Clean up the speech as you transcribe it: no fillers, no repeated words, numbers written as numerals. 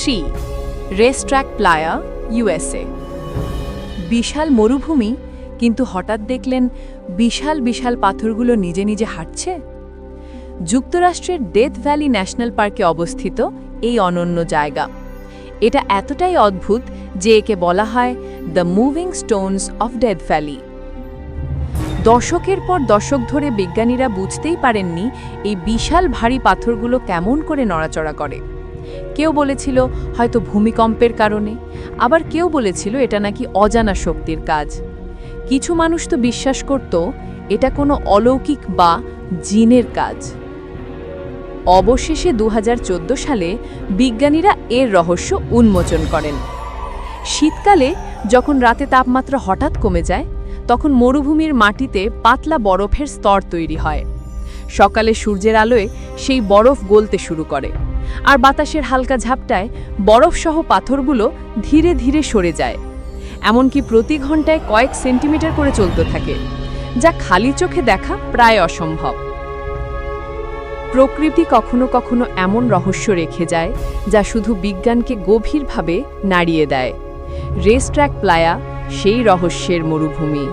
3. রেসট্র্যাক Playa, USA। বিশাল মরুভূমি, কিন্তু হঠাৎ দেখলেন বিশাল বিশাল পাথরগুলো নিজে নিজে হাঁটছে। যুক্তরাষ্ট্রের ডেথ ভ্যালি ন্যাশনাল পার্কে অবস্থিত এই অনন্য জায়গা। এটা এতটাই অদ্ভুত যে একে বলা হয় the moving Stones of death valley. দশকের পর দশক ধরে বিজ্ঞানীরা বুঝতেই পারেননি এই বিশাল ভারী পাথরগুলো কেমন করে নড়াচড়া করে। কেউ বলেছিল হয়তো ভূমিকম্পের কারণে, আবার কেউ বলেছিল এটা নাকি অজানা শক্তির কাজ। কিছু মানুষ তো বিশ্বাস করত এটা কোনো অলৌকিক বা জিনের কাজ। অবশেষে 2014 সালে বিজ্ঞানীরা এর রহস্য উন্মোচন করেন। শীতকালে যখন রাতে তাপমাত্রা হঠাৎ কমে যায়, তখন মরুভূমির মাটিতে পাতলা বরফের স্তর তৈরি হয়। সকালে সূর্যের আলোয় সেই বরফ গলতে শুরু করে, আর বাতাসের হালকা ঝাপটায় বরফসহ পাথরগুলো ধীরে ধীরে সরে যায়। এমনকি প্রতি ঘন্টায় কয়েক সেন্টিমিটার করে চলতে থাকে, যা খালি চোখে দেখা প্রায় অসম্ভব। প্রকৃতি কখনো কখনো এমন রহস্য রেখে যায় যা শুধু বিজ্ঞানকে গভীরভাবে নাড়িয়ে দেয়। রেসট্র্যাক প্লায়া সেই রহস্যের মরুভূমি।